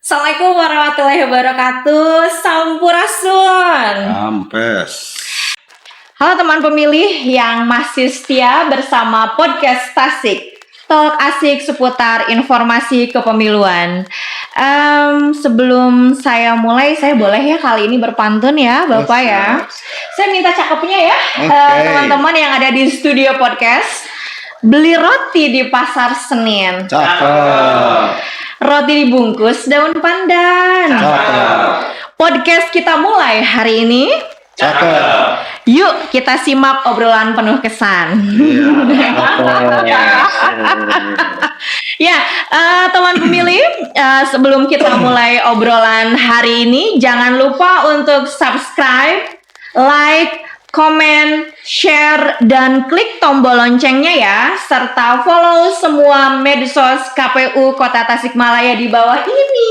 Assalamualaikum warahmatullahi wabarakatuh. Sampurasun. Sampes. Halo teman pemilih yang masih setia bersama podcast Tasik. Talk asik seputar informasi kepemiluan. Sebelum saya mulai, saya boleh ya kali ini berpantun ya Bapak ya. Saya minta cakepnya ya teman-teman yang ada di studio podcast. Beli roti di pasar Senin. Cakep. Roti dibungkus daun pandan. Cakep. Podcast kita mulai hari ini. Cakep. Yuk kita simak obrolan penuh kesan. Ya, teman pemilih, sebelum kita mulai obrolan hari ini, jangan lupa untuk subscribe, like, komen, share, dan klik tombol loncengnya ya, serta follow semua medsos KPU Kota Tasikmalaya di bawah ini.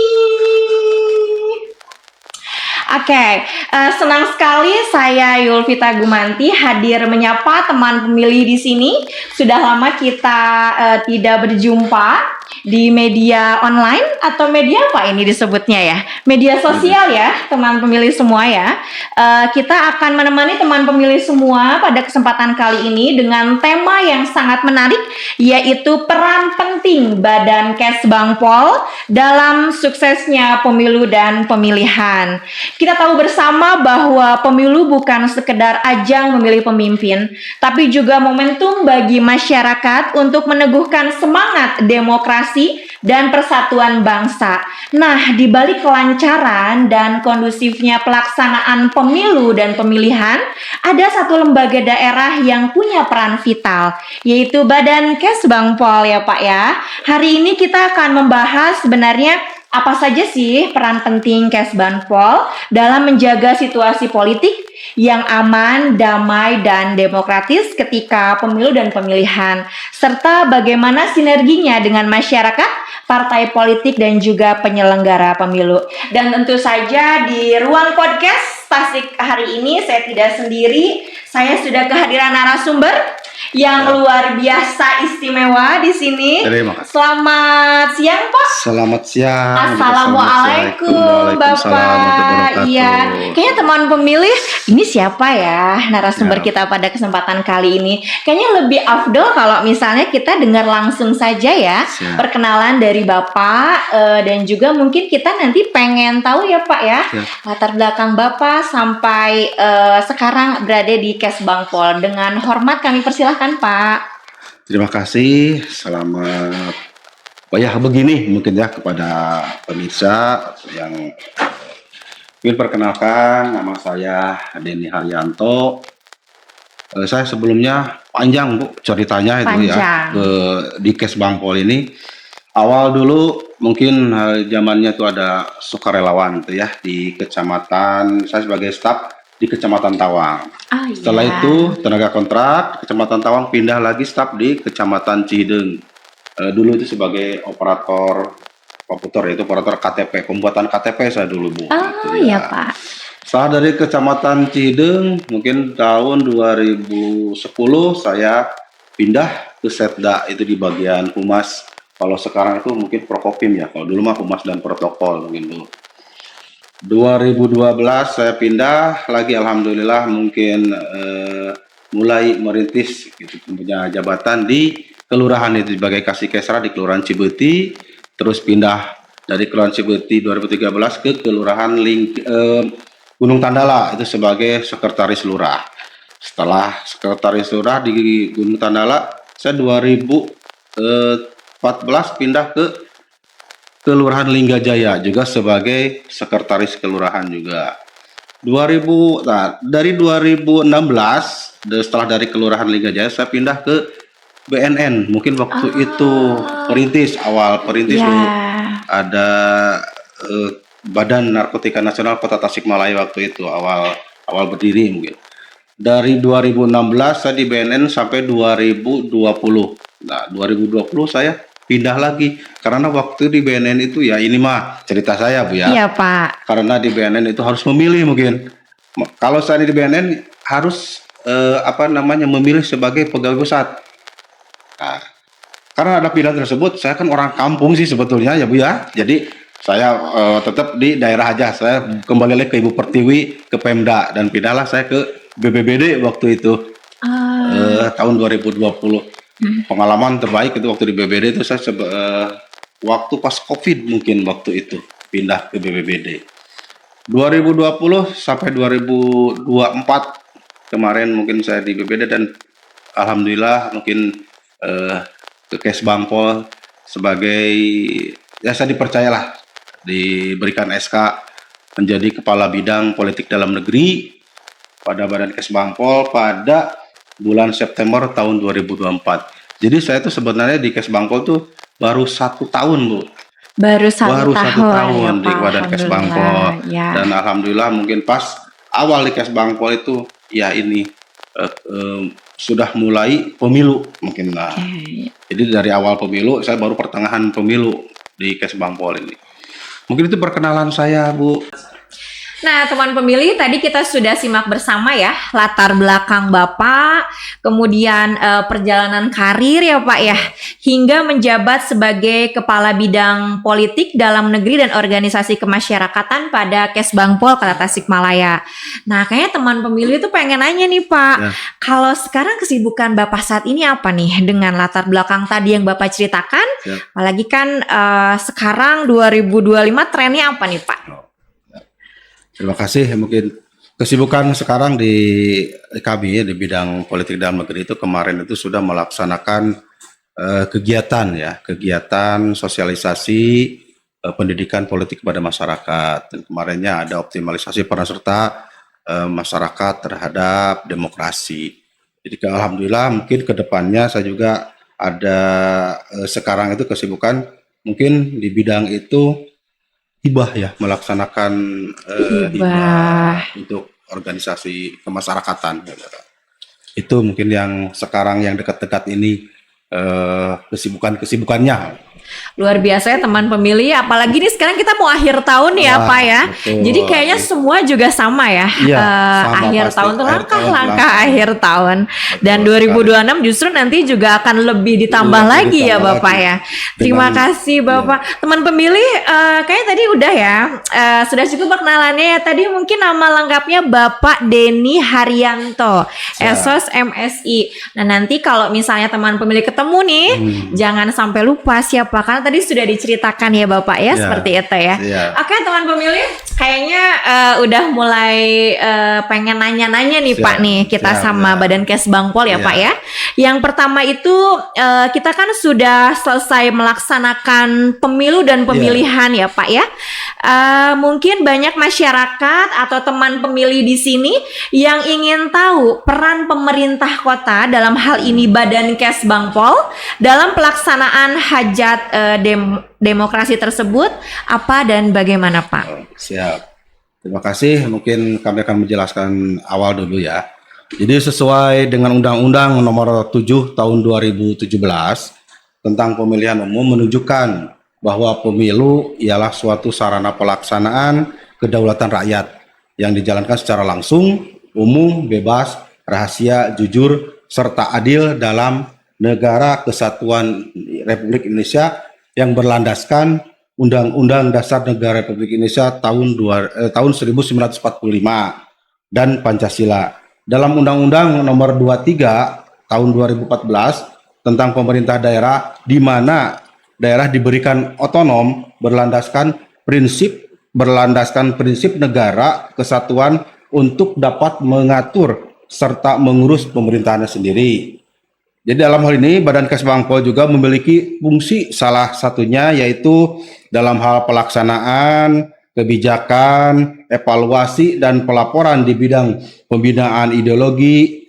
Oke, senang sekali saya Yulvita Gumanti hadir menyapa teman pemilih di sini. Sudah lama kita tidak berjumpa di media online atau media apa ini disebutnya ya? Media sosial ya, teman pemilih semua ya. Kita akan menemani teman pemilih semua pada kesempatan kali ini dengan tema yang sangat menarik, yaitu peran penting Badan Kesbangpol dalam suksesnya pemilu dan pemilihan. Kita tahu bersama bahwa pemilu bukan sekedar ajang memilih pemimpin, tapi juga momentum bagi masyarakat untuk meneguhkan semangat demokrasi dan persatuan bangsa. Nah, di balik kelancaran dan kondusifnya pelaksanaan pemilu dan pemilihan, ada satu lembaga daerah yang punya peran vital, yaitu Badan Kesbangpol ya Pak ya. Hari ini kita akan membahas sebenarnya apa saja sih peran penting Kesbangpol dalam menjaga situasi politik yang aman, damai, dan demokratis ketika pemilu dan pemilihan, serta bagaimana sinerginya dengan masyarakat, partai politik, dan juga penyelenggara pemilu. Dan tentu saja di ruang podcast Tasik hari ini saya tidak sendiri, saya sudah kehadiran narasumber yang luar biasa istimewa di sini. Terima kasih. Selamat siang Pak. Selamat siang. Assalamualaikum Bapak. Iya, kayaknya teman pemilih ini siapa ya narasumber kita pada kesempatan kali ini? Kayaknya lebih afdol kalau misalnya kita dengar langsung saja ya. Siap. Perkenalan dari Bapak dan juga mungkin kita nanti pengen tahu ya Pak ya. Siap. Latar belakang Bapak sampai sekarang berada di Kesbangpol. Dengan hormat kami persilahkan Pak. Terima kasih. Selamat. Oh ya begini mungkin ya kepada pemirsa yang ingin perkenalkan, nama saya Denny Haryanto. Saya sebelumnya panjang Bu ceritanya itu ya di Kesbangpol ini. Awal dulu mungkin zamannya itu ada sukarelawan itu ya di kecamatan, saya sebagai staf di Kecamatan Tawang. Setelah itu tenaga kontrak Kecamatan Tawang pindah lagi staf di Kecamatan Cihideng. Dulu itu sebagai operator komputer, yaitu operator KTP, pembuatan KTP saya dulu Bu. Iya Pak. Setelah dari Kecamatan Cihideng mungkin tahun 2010 saya pindah ke Setda, itu di bagian humas. Kalau sekarang itu mungkin Prokopim ya, kalau dulu mah humas dan protokol mungkin dulu. 2012 saya pindah lagi, alhamdulillah mungkin mulai merintis gitu, punya jabatan di kelurahan itu sebagai Kasih-Kesra di Kelurahan Cibeuti, terus pindah dari Kelurahan Cibeuti 2013 ke Kelurahan Gunung Tandala itu sebagai sekretaris lurah. Setelah sekretaris lurah di Gunung Tandala, saya 2014 pindah ke Kelurahan Linggajaya juga sebagai sekretaris kelurahan juga. Dari 2016 setelah dari Kelurahan Linggajaya saya pindah ke BNN mungkin waktu itu awal perintis Ya. dulu ada Badan Narkotika Nasional Kota Tasikmalaya waktu itu awal berdiri mungkin. Dari 2016 saya di BNN sampai 2020. Nah, 2020 saya pindah lagi karena waktu di BNN itu ya ini mah cerita saya Bu ya. Iya, Pak. Karena di BNN itu harus memilih mungkin. Kalau saya di BNN harus memilih sebagai pegawai pusat. Nah, karena ada pilihan tersebut, saya kan orang kampung sih sebetulnya ya Bu ya. Jadi saya tetap di daerah aja. Saya kembali lagi ke Ibu Pertiwi, ke Pemda dan pindahlah saya ke BPBD waktu itu tahun 2020. Pengalaman terbaik itu waktu di BPBD itu saya waktu pas COVID mungkin waktu itu pindah ke BPBD. 2020 sampai 2024 kemarin mungkin saya di BPBD dan alhamdulillah mungkin ke Kesbangpol sebagai ya saya dipercayalah diberikan SK menjadi kepala bidang politik dalam negeri pada Badan Kesbangpol pada bulan September tahun 2024. Jadi saya tuh sebenarnya di Kesbangpol tuh baru 1 tahun Bu. Baru satu satu tahun ya, di Pak. Badan Kesbangpol. Ya. Dan alhamdulillah mungkin pas awal di Kesbangpol itu ya ini sudah mulai pemilu mungkin lah. Jadi dari awal pemilu saya baru pertengahan pemilu di Kesbangpol ini. Mungkin itu perkenalan saya Bu. Nah, teman pemilih, tadi kita sudah simak bersama ya latar belakang Bapak, kemudian perjalanan karir ya Pak ya, hingga menjabat sebagai Kepala Bidang Politik Dalam Negeri dan Organisasi Kemasyarakatan pada Kesbangpol Kota Tasikmalaya. Nah, kayaknya teman pemilih itu pengen nanya nih Pak, Ya. kalau sekarang kesibukan Bapak saat ini apa nih dengan latar belakang tadi yang Bapak ceritakan? Ya. Apalagi kan sekarang 2025 trennya apa nih Pak? Terima kasih. Mungkin kesibukan sekarang di kami di bidang politik dalam negeri itu kemarin itu sudah melaksanakan kegiatan sosialisasi pendidikan politik kepada masyarakat. Dan kemarinnya ada optimalisasi peran serta masyarakat terhadap demokrasi. Jadi alhamdulillah mungkin kedepannya saya juga ada sekarang itu kesibukan mungkin di bidang itu hibah ya, melaksanakan hibah untuk organisasi kemasyarakatan. Itu mungkin yang sekarang yang dekat-dekat ini kesibukannya. Luar biasa ya teman pemilih, apalagi nih sekarang kita mau akhir tahun ya Pak ya. Betul. Jadi kayaknya semua juga sama ya. Iya, sama akhir pasti. tahun tuh Akhir langkah-langkah tahun, akhir tahun. Dan Betul 2026 justru nanti juga akan lebih ditambah Iya, lagi ya ditambah Bapak lagi. ya. Terima Dengan- kasih Bapak. Teman pemilih, kayaknya tadi udah ya. Sudah cukup perkenalannya ya. Tadi mungkin nama lengkapnya Bapak Denny Haryanto, Esos MSI. Nah nanti kalau misalnya teman pemilih ketemu nih, jangan sampai lupa siapa, karena tadi sudah diceritakan ya Bapak ya, Ya. seperti itu ya. Iya. Oke teman pemilih, kayaknya udah mulai pengen nanya-nanya nih Siap, Pak nih kita siap, sama ya. Badan Kesbangpol ya Iya. Pak ya. Yang pertama itu kita kan sudah selesai melaksanakan pemilu dan pemilihan ya Pak ya. Mungkin banyak masyarakat atau teman pemilih di sini yang ingin tahu peran pemerintah kota dalam hal ini Badan Kesbangpol dalam pelaksanaan hajat demokrasi tersebut apa dan bagaimana Pak? Siap. Terima kasih. Mungkin kami akan menjelaskan awal dulu ya. Jadi sesuai dengan Undang-Undang Nomor 7 Tahun 2017 tentang pemilihan umum menunjukkan bahwa pemilu ialah suatu sarana pelaksanaan kedaulatan rakyat yang dijalankan secara langsung, umum, bebas, rahasia, jujur, serta adil dalam negara kesatuan Republik Indonesia yang berlandaskan Undang-Undang Dasar Negara Republik Indonesia tahun 1945 dan Pancasila. Dalam Undang-Undang Nomor 23 tahun 2014 tentang pemerintah daerah, di mana daerah diberikan otonom berlandaskan prinsip negara kesatuan untuk dapat mengatur serta mengurus pemerintahannya sendiri. Jadi dalam hal ini Badan Kesbangpol juga memiliki fungsi salah satunya yaitu dalam hal pelaksanaan, kebijakan, evaluasi dan pelaporan di bidang pembinaan ideologi,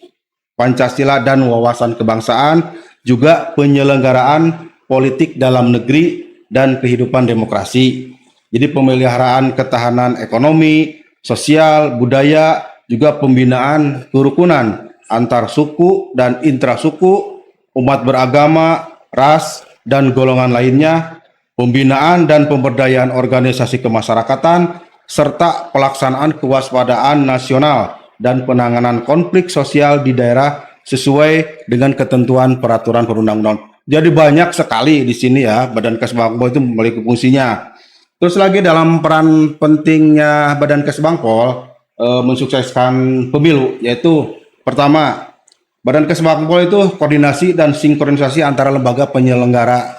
Pancasila dan wawasan kebangsaan juga penyelenggaraan politik dalam negeri dan kehidupan demokrasi. Jadi pemeliharaan ketahanan ekonomi, sosial, budaya, juga pembinaan kerukunan antar suku dan intrasuku, umat beragama, ras, dan golongan lainnya, pembinaan dan pemberdayaan organisasi kemasyarakatan, serta pelaksanaan kewaspadaan nasional dan penanganan konflik sosial di daerah sesuai dengan ketentuan peraturan perundang-undangan. Jadi banyak sekali di sini ya, Badan Kesbangpol itu memiliki fungsinya. Terus lagi dalam peran pentingnya Badan Kesbangpol mensukseskan pemilu, yaitu pertama, Badan Kesbangpol itu koordinasi dan sinkronisasi antara lembaga penyelenggara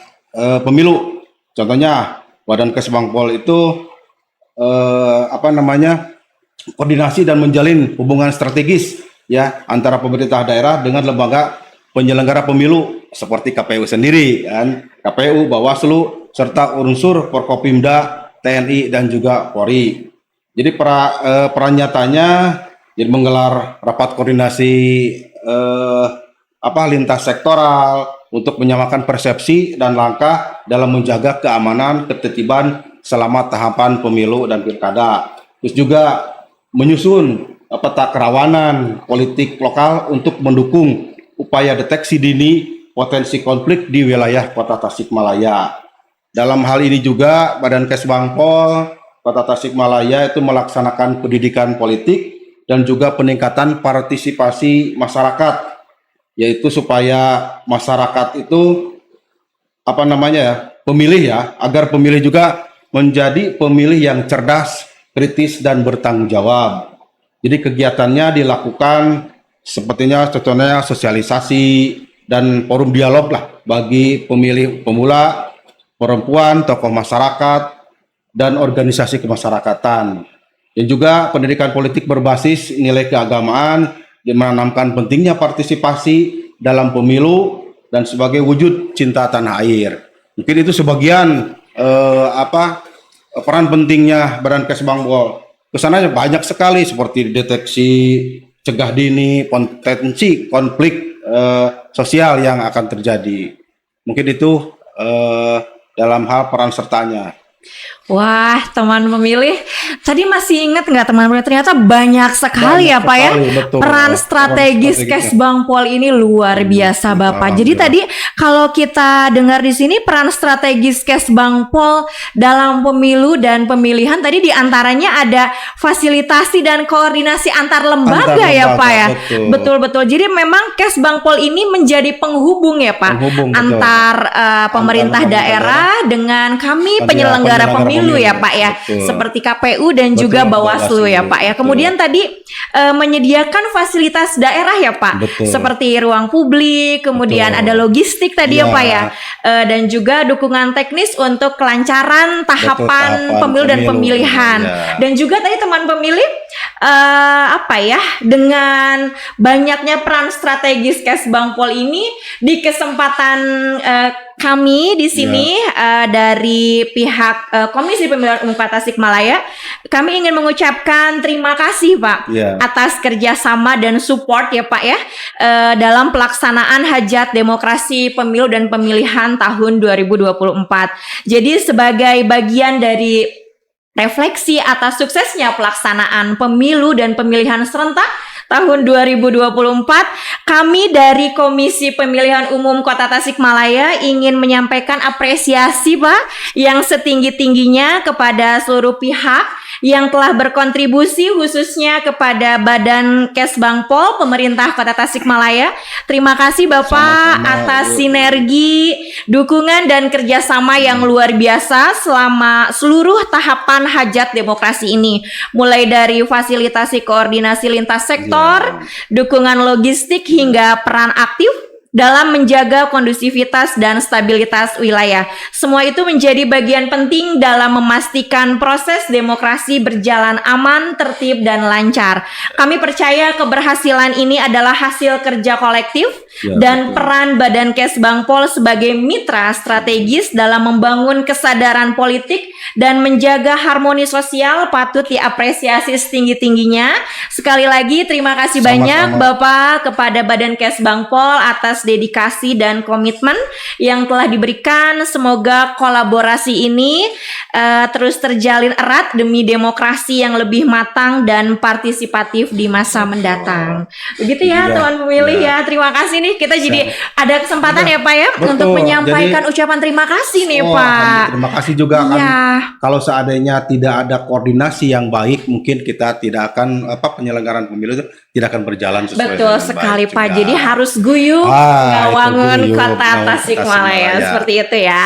pemilu. Contohnya Badan Kesbangpol itu koordinasi dan menjalin hubungan strategis ya antara pemerintah daerah dengan lembaga penyelenggara pemilu seperti KPU sendiri, kan, KPU, Bawaslu, serta unsur Forkopimda, TNI dan juga Polri. Jadi peran nyatanya jadi menggelar rapat koordinasi lintas sektoral untuk menyamakan persepsi dan langkah dalam menjaga keamanan, ketertiban selama tahapan pemilu dan pilkada. Terus juga menyusun peta kerawanan politik lokal untuk mendukung upaya deteksi dini potensi konflik di wilayah Kota Tasikmalaya. Dalam hal ini juga Badan Kesbangpol Kota Tasikmalaya itu melaksanakan pendidikan politik dan juga peningkatan partisipasi masyarakat, yaitu supaya masyarakat itu pemilih ya, agar pemilih juga menjadi pemilih yang cerdas, kritis dan bertanggung jawab. Jadi kegiatannya dilakukan sepertinya contohnya sosialisasi dan forum dialog lah bagi pemilih pemula, perempuan, tokoh masyarakat, dan organisasi kemasyarakatan. Dan juga pendidikan politik berbasis nilai keagamaan yang menanamkan pentingnya partisipasi dalam pemilu dan sebagai wujud cinta tanah air. Mungkin itu sebagian peran pentingnya Badan Kesbangpol. Kesananya banyak sekali seperti deteksi, cegah dini, potensi konflik sosial yang akan terjadi. Mungkin itu dalam hal peran sertanya. Wah, teman pemilih, tadi masih ingat nggak teman pemilih? Ternyata banyak sekali ya Pak ya. Betul. Peran strategis Kesbangpol ini luar biasa Bapak. Jadi tadi kalau kita dengar di sini peran strategis Kesbangpol dalam pemilu dan pemilihan tadi diantaranya ada fasilitasi dan koordinasi antar lembaga ya Pak ya. Betul. Jadi memang Kesbangpol ini menjadi penghubung ya Pak antar pemerintah daerah dengan kami penyelenggara pemilu ya Pak ya, seperti KPU dan juga Bawaslu ya Pak ya. Kemudian tadi menyediakan fasilitas daerah ya Pak, seperti ruang publik, kemudian ada logistik tadi ya Pak ya, dan juga dukungan teknis untuk kelancaran tahapan pemilu dan pemilihan. Dan juga tadi teman pemilih dengan banyaknya peran strategis Kesbangpol ini di kesempatan kami di sini dari pihak Komisi Pemilihan Umum Kota Tasikmalaya, kami ingin mengucapkan terima kasih Pak atas kerjasama dan support ya Pak ya dalam pelaksanaan Hajat Demokrasi Pemilu dan Pemilihan tahun 2024. Jadi sebagai bagian dari refleksi atas suksesnya pelaksanaan pemilu dan pemilihan serentak tahun 2024, kami dari Komisi Pemilihan Umum Kota Tasikmalaya ingin menyampaikan apresiasi Pak yang setinggi-tingginya kepada seluruh pihak yang telah berkontribusi, khususnya kepada Badan Kesbangpol Pemerintah Kota Tasikmalaya. Terima kasih Bapak atas sinergi, dukungan dan kerjasama yang luar biasa selama seluruh tahapan Hajat Demokrasi ini, mulai dari fasilitasi koordinasi lintas sektor, dukungan logistik hingga peran aktif dalam menjaga kondusivitas dan stabilitas wilayah. Semua itu menjadi bagian penting dalam memastikan proses demokrasi berjalan aman, tertib, dan lancar. Kami percaya keberhasilan ini adalah hasil kerja kolektif dan peran Badan Kesbangpol sebagai mitra strategis dalam membangun kesadaran politik dan menjaga harmoni sosial patut diapresiasi setinggi-tingginya. Sekali lagi terima kasih banyak Bapak kepada Badan Kesbangpol atas dedikasi dan komitmen yang telah diberikan. Semoga kolaborasi ini terus terjalin erat demi demokrasi yang lebih matang dan partisipatif di masa mendatang. Begitu ya teman pemilih ya. Terima kasih nih, kita jadi ada kesempatan ya Pak ya untuk menyampaikan ucapan terima kasih nih Pak. Terima kasih juga kan. Kalau seandainya tidak ada koordinasi yang baik, mungkin kita tidak akan penyelenggaraan pemilu itu tidak akan berjalan sesuai. Betul sekali Pak. Jadi harus guyup membangun kota Tasikmalaya seperti itu ya.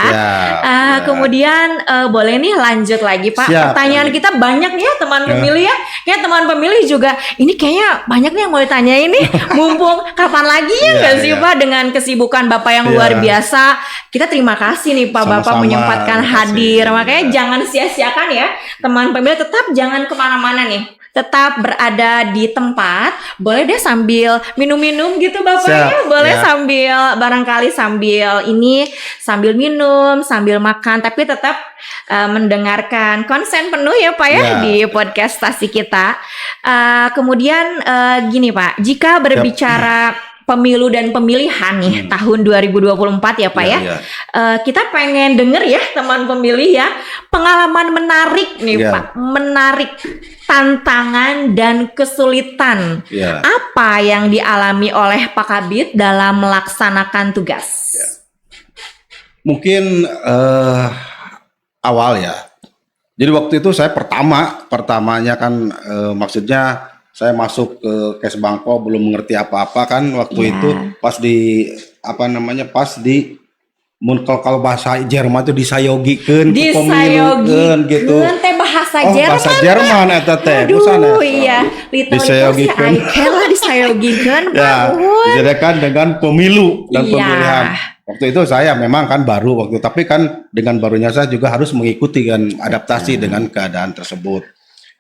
Kemudian boleh nih lanjut lagi Pak. Pertanyaan kita banyak nih ya teman pemilih ya. Ya teman pemilih juga ini kayaknya banyak nih yang mau ditanyain nih. Mumpung kapan lagi ya nggak sih Pak, dengan kesibukan Bapak yang luar biasa. Kita terima kasih nih Pak, Bapak menyempatkan hadir. Makanya jangan sia-siakan ya teman pemilih, tetap jangan kemana-mana nih. Tetap berada di tempat. Boleh deh sambil minum-minum gitu Bapak ya. Boleh sambil barangkali sambil minum, sambil makan, tapi tetap mendengarkan konsen penuh ya Pak ya di podcast Tasik kita. Kemudian gini Pak, jika berbicara pemilu dan pemilihan nih tahun 2024 ya Pak kita pengen denger ya teman pemilih ya, pengalaman menarik nih Pak, menarik tantangan dan kesulitan apa yang dialami oleh Pak Kabid dalam melaksanakan tugas. Mungkin awal ya. Jadi waktu itu saya pertamanya kan maksudnya saya masuk ke Kesbangpol belum mengerti apa-apa kan waktu itu pas di kalau bahasa Jerman itu disayogikeun ke pemilu gitu. Teh bahasa Jerman. Bahasa Jerman eta teh. Aduh iya, disayogikeun. Disayogikeun. Jadi kan dengan pemilu dan pemilihan. Waktu itu saya memang kan baru waktu, tapi kan dengan barunya saya juga harus mengikuti kan adaptasi dengan keadaan tersebut.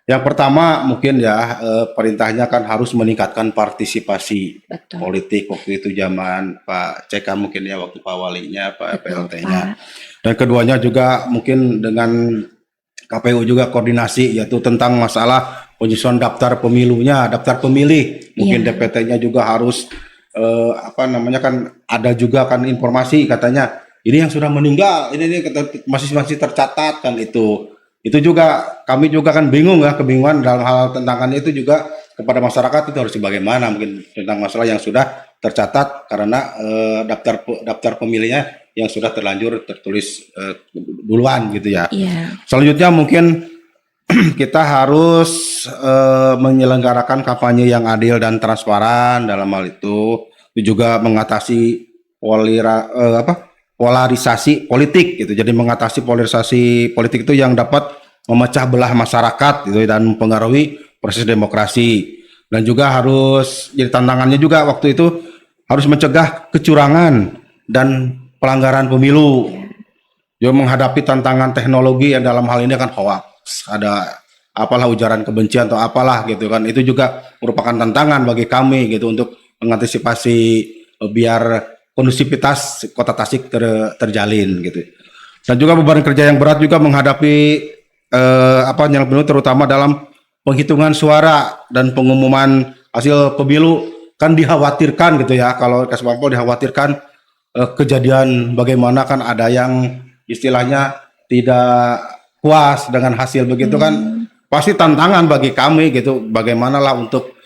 Yang pertama mungkin perintahnya kan harus meningkatkan partisipasi politik waktu itu zaman Pak CK mungkin ya, waktu Pak Walinya, Pak PLT-nya. Dan keduanya juga mungkin dengan KPU juga koordinasi, yaitu tentang masalah penyusunan daftar pemilunya, daftar pemilih. Mungkin DPT-nya juga harus kan ada juga kan informasi katanya ini yang sudah meninggal, ini masih tercatat kan itu. Itu juga kami juga kan kebingungan dalam hal tantangannya itu juga kepada masyarakat itu harus bagaimana mungkin tentang masalah yang sudah tercatat karena daftar pemilihnya yang sudah tertulis duluan gitu ya. Selanjutnya mungkin kita harus menyelenggarakan kampanye yang adil dan transparan dalam hal itu juga mengatasi polarisasi politik gitu. Jadi mengatasi polarisasi politik itu yang dapat memecah belah masyarakat gitu dan mempengaruhi proses demokrasi. Dan juga harus jadi tantangannya juga waktu itu harus mencegah kecurangan dan pelanggaran pemilu. Juga menghadapi tantangan teknologi yang dalam hal ini kan hoax, ada ujaran kebencian atau apalah gitu kan. Itu juga merupakan tantangan bagi kami gitu untuk mengantisipasi biar kondusivitas Kota Tasik terjalin gitu. Dan juga beban kerja yang berat juga menghadapi yang terutama dalam penghitungan suara dan pengumuman hasil pemilu kan dikhawatirkan gitu ya. Kalau Kesbangpol dikhawatirkan kejadian bagaimana kan ada yang istilahnya tidak puas dengan hasil begitu kan. Pasti tantangan bagi kami gitu. Bagaimana lah untuk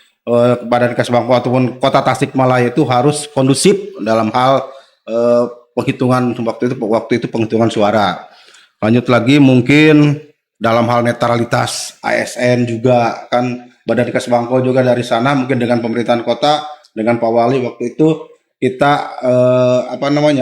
Badan Kesbangpol ataupun Kota Tasikmalaya itu harus kondusif dalam hal penghitungan waktu itu penghitungan suara. Lanjut lagi mungkin dalam hal netralitas ASN juga kan Badan Kesbangpol juga dari sana mungkin dengan pemerintahan kota dengan Pak Wali waktu itu kita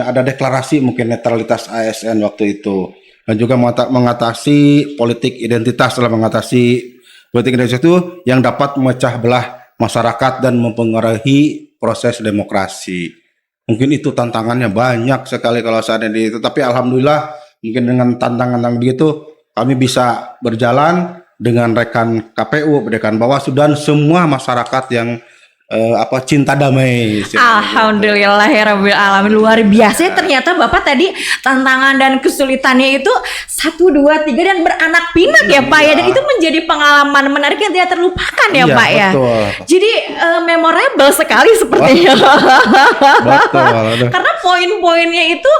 ada deklarasi mungkin netralitas ASN waktu itu, dan juga mengatasi politik identitas. Dalam mengatasi politik identitas itu yang dapat memecah belah masyarakat dan mempengaruhi proses demokrasi. Mungkin itu tantangannya banyak sekali kalau saat ini itu, tapi alhamdulillah mungkin dengan tantangan yang begitu kami bisa berjalan dengan rekan KPU, rekan Bawaslu dan semua masyarakat yang cinta damai istilahnya. Alhamdulillahirrabbilalamin, luar biasa ya, ternyata Bapak tadi tantangan dan kesulitannya itu 1, 2, 3 dan beranak pinak ya Pak ya, dan itu menjadi pengalaman menarik yang tidak terlupakan ya Iya, Pak ya. betul. Jadi memorable sekali sepertinya. Betul. Karena poin-poinnya itu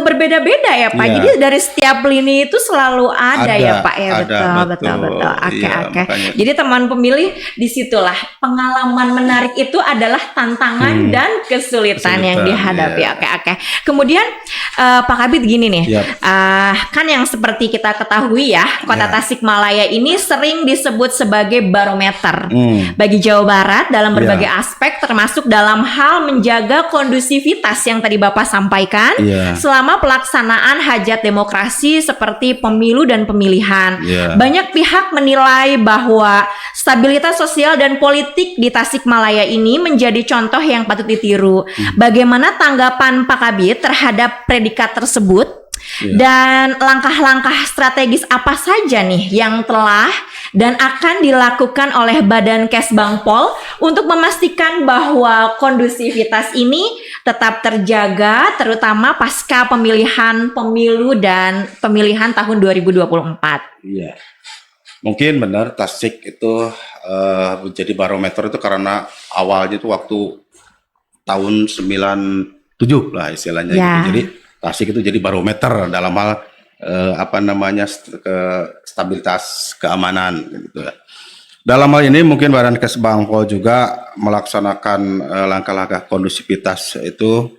berbeda-beda ya Pak. Iya. Jadi dari setiap lini itu selalu ada ya Pak ya. ada, Betul. Oke. Iya, makanya. Jadi teman pemilih disitulah pengalaman menarik itu adalah tantangan dan kesulitan yang dihadapi. Iya. Oke. Kemudian Pak Kabid gini nih, Yap. kan yang seperti kita ketahui ya, Kota Ya. Tasikmalaya ini sering disebut sebagai barometer bagi Jawa Barat dalam berbagai Ya. aspek, termasuk dalam hal menjaga kondusivitas yang tadi Bapak sampaikan Ya. selama pelaksanaan hajat demokrasi seperti pemilu dan pemilihan. Ya. Banyak pihak menilai bahwa stabilitas sosial dan politik di Tasikmalaya ini menjadi contoh yang patut ditiru. Bagaimana tanggapan Pak Kabid terhadap predikat tersebut? Ya. Dan langkah-langkah strategis apa saja nih yang telah dan akan dilakukan oleh Badan Kesbangpol untuk memastikan bahwa kondusivitas ini tetap terjaga, terutama pasca pemilihan pemilu dan pemilihan tahun 2024. Iya. Mungkin benar Tasik itu menjadi barometer itu karena awalnya itu waktu tahun 97 lah istilahnya Ya. gitu. Jadi Tasik itu jadi barometer dalam hal stabilitas keamanan gitu. Dalam hal ini mungkin Badan Kesbangpol juga melaksanakan langkah-langkah kondusivitas itu,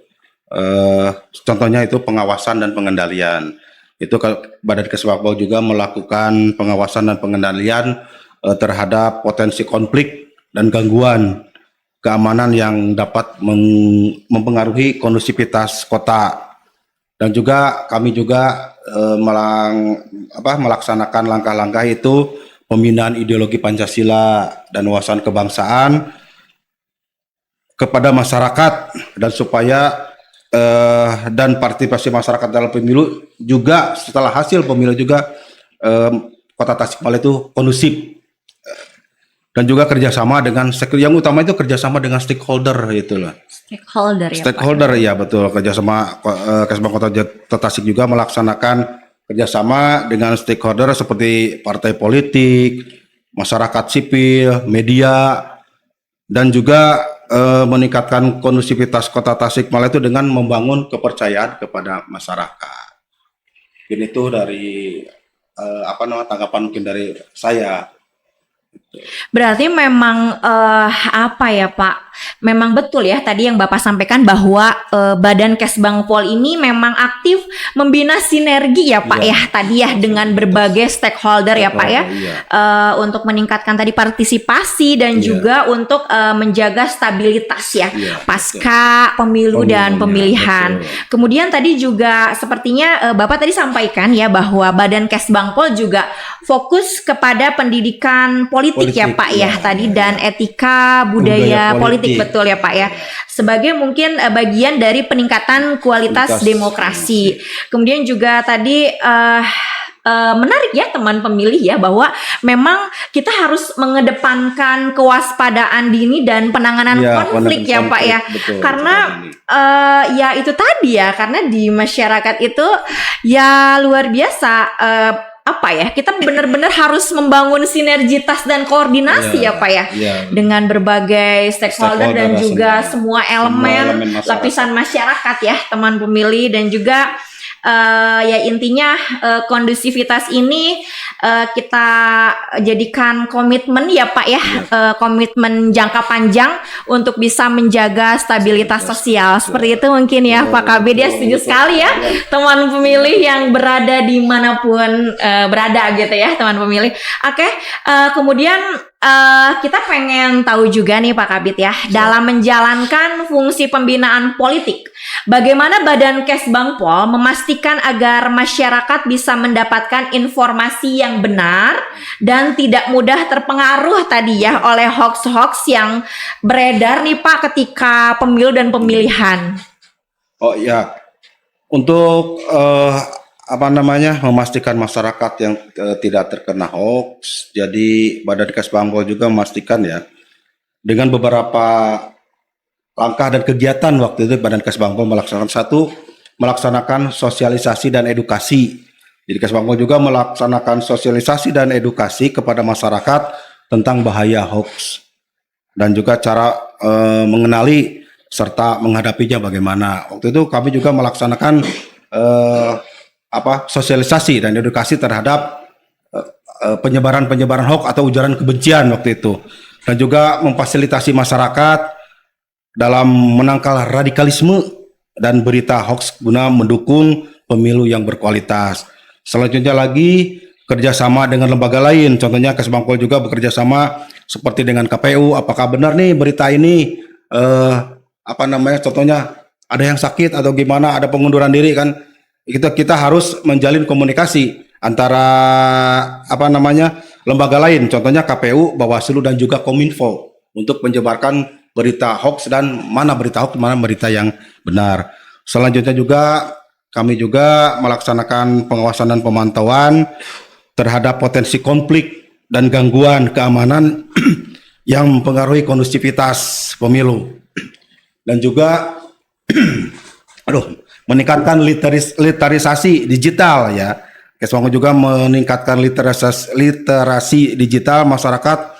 contohnya itu pengawasan dan pengendalian. Itu Badan Kesbangpol juga melakukan pengawasan dan pengendalian terhadap potensi konflik dan gangguan keamanan yang dapat mempengaruhi kondusivitas kota. Dan juga kami juga melaksanakan langkah-langkah itu pembinaan ideologi Pancasila dan wawasan kebangsaan kepada masyarakat, dan supaya dan partisipasi masyarakat dalam pemilu juga setelah hasil pemilu juga Kota Tasikmalaya itu kondusif, dan juga kerjasama dengan yang utama itu kerjasama dengan stakeholder itulah. Stakeholder ya betul, kerjasama Kesbang Kota Tasik juga melaksanakan kerjasama dengan stakeholder seperti partai politik, masyarakat sipil, media, dan juga meningkatkan kondusivitas Kota Tasikmalaya itu dengan membangun kepercayaan kepada masyarakat. Ini itu dari tanggapan mungkin dari saya. Berarti memang apa ya Pak? Memang betul ya tadi yang Bapak sampaikan bahwa Badan Kesbangpol ini memang aktif membina sinergi ya Pak ya tadi ya dengan berbagai stakeholder ya Pak ya, untuk meningkatkan tadi partisipasi dan juga untuk menjaga stabilitas ya pasca pemilu dan pemilihan. Kemudian tadi juga sepertinya Bapak tadi sampaikan ya bahwa Badan Kesbangpol juga fokus kepada pendidikan politik ya Pak ya tadi, dan etika budaya politik betul ya Pak ya, sebagai mungkin bagian dari peningkatan kualitas demokrasi. Kemudian juga tadi menarik ya teman pemilih ya, bahwa memang kita harus mengedepankan kewaspadaan dini dan penanganan konflik ya Pak ya, karena ya itu tadi ya, karena di masyarakat itu ya luar biasa kita benar-benar harus membangun sinergitas dan koordinasi ya Pak ya, dengan berbagai stakeholder dan juga semua elemen lapisan masyarakat ya teman pemilih, dan juga ya intinya kondusivitas ini kita jadikan komitmen ya Pak ya, komitmen jangka panjang untuk bisa menjaga stabilitas sosial. Seperti itu mungkin ya Pak Kabid ya, setuju sekali ya teman pemilih yang berada dimanapun berada gitu ya teman pemilih. Oke, kemudian kita pengen tahu juga nih Pak Kabid ya, dalam menjalankan fungsi pembinaan politik, bagaimana Badan Kesbangpol memastikan agar masyarakat bisa mendapatkan informasi yang benar dan tidak mudah terpengaruh tadi ya oleh hoax-hoax yang beredar nih Pak ketika pemilu dan pemilihan? Oh ya, untuk memastikan masyarakat yang tidak terkena hoax, jadi Badan Kesbangpol juga memastikan ya dengan beberapa langkah dan kegiatan waktu itu Badan Kesbangpol melaksanakan sosialisasi dan edukasi. Jadi Kesbangpol juga melaksanakan sosialisasi dan edukasi kepada masyarakat tentang bahaya hoax dan juga cara mengenali serta menghadapinya bagaimana. Waktu itu kami juga melaksanakan sosialisasi dan edukasi terhadap penyebaran hoax atau ujaran kebencian waktu itu, dan juga memfasilitasi masyarakat dalam menangkal radikalisme dan berita hoax guna mendukung pemilu yang berkualitas. Selanjutnya lagi kerjasama dengan lembaga lain, contohnya Kesbangpol juga bekerja sama seperti dengan KPU. Apakah benar nih berita ini contohnya ada yang sakit atau gimana, ada pengunduran diri kan? Kita harus menjalin komunikasi antara lembaga lain, contohnya KPU, Bawaslu dan juga Kominfo untuk menyebarkan berita hoax dan mana berita hoax, mana berita yang benar. Selanjutnya juga kami juga melaksanakan pengawasan dan pemantauan terhadap potensi konflik dan gangguan keamanan yang mempengaruhi kondusivitas pemilu, dan juga meningkatkan literasi digital ya. Kesbangpol juga meningkatkan literasi digital masyarakat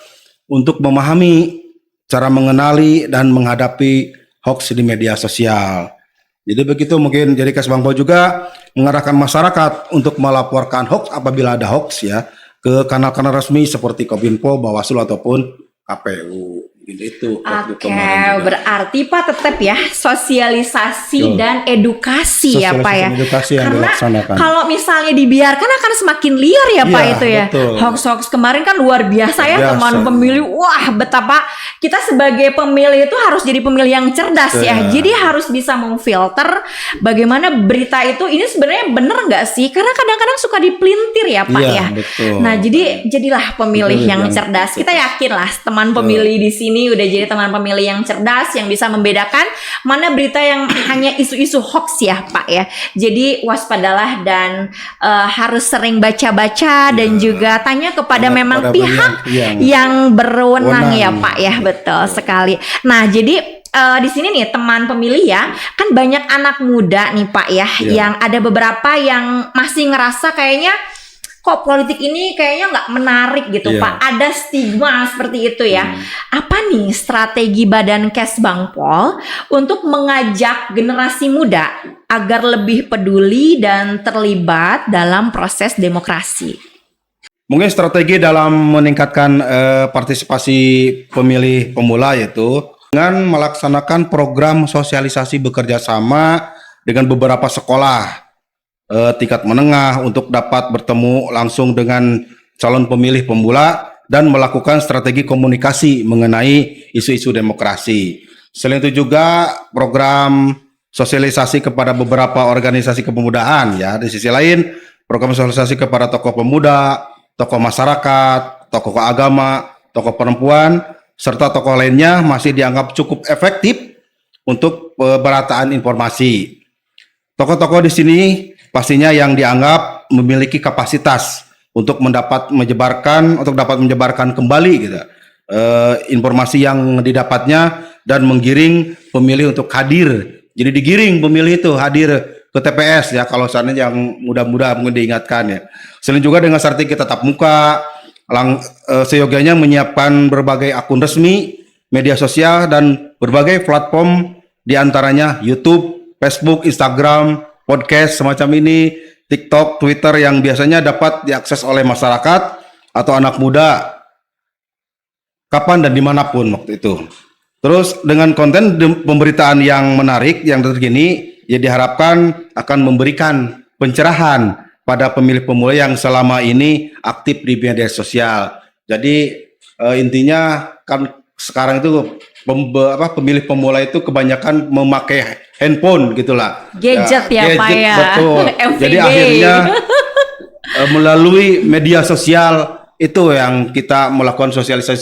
untuk memahami cara mengenali dan menghadapi hoax di media sosial. Jadi begitu mungkin. Jadi Kesbangpol juga mengarahkan masyarakat untuk melaporkan hoax apabila ada hoax ya ke kanal-kanal resmi seperti Kominfo, Bawaslu ataupun KPU. Itu Oke, berarti Pak tetap ya sosialisasi dan edukasi ya Pak ya. Edukasi yang Karena dilaksanakan. kalau misalnya dibiarkan akan semakin liar ya Pak itu ya. Betul. Hoax kemarin kan luar biasa ya teman pemilih. Wah, betapa kita sebagai pemilih itu harus jadi pemilih yang cerdas ya. Jadi harus bisa memfilter bagaimana berita itu ini sebenarnya benar nggak sih? Karena kadang-kadang suka dipelintir ya Pak ya. Betul. Nah, jadilah pemilih yang cerdas. Kita yakin lah teman pemilih di sini udah jadi teman pemilih yang cerdas yang bisa membedakan mana berita yang hanya isu-isu hoax ya Pak ya. Jadi waspadalah dan harus sering baca-baca dan juga tanya kepada pihak yang berwenang ya Pak ya. Betul sekali. Nah, jadi di sini nih teman pemilih ya, kan banyak anak muda nih Pak ya, yang ada beberapa yang masih ngerasa kayaknya kok politik ini kayaknya nggak menarik gitu Pak. Ada stigma seperti itu ya. Apa nih strategi Badan Kesbangpol untuk mengajak generasi muda agar lebih peduli dan terlibat dalam proses demokrasi? Mungkin strategi dalam meningkatkan partisipasi pemilih pemula yaitu dengan melaksanakan program sosialisasi bekerja sama dengan beberapa sekolah tingkat menengah untuk dapat bertemu langsung dengan calon pemilih pemula dan melakukan strategi komunikasi mengenai isu-isu demokrasi. Selain itu juga program sosialisasi kepada beberapa organisasi kepemudaan ya. Di sisi lain program sosialisasi kepada tokoh pemuda, tokoh masyarakat, tokoh agama, tokoh perempuan, serta tokoh lainnya masih dianggap cukup efektif untuk pemerataan informasi. Tokoh-tokoh di sini pastinya yang dianggap memiliki kapasitas untuk dapat menyebarkan kembali gitu informasi yang didapatnya dan menggiring pemilih untuk hadir. Jadi digiring pemilih itu hadir ke TPS ya, kalau seandainya yang muda-muda mungkin diingatkan ya. Selain juga dengan strategi tatap muka, seyogianya menyiapkan berbagai akun resmi, media sosial dan berbagai platform diantaranya YouTube, Facebook, Instagram, podcast semacam ini, TikTok, Twitter yang biasanya dapat diakses oleh masyarakat atau anak muda kapan dan dimanapun waktu itu. Terus dengan konten pemberitaan yang menarik, yang terkini, ya diharapkan akan memberikan pencerahan pada pemilih pemula yang selama ini aktif di media sosial. Jadi intinya kan sekarang itu pemilih pemula itu kebanyakan memakai handphone gitulah. Gadget ya Pak ya. Betul. Jadi akhirnya melalui media sosial itu yang kita melakukan sosialisasi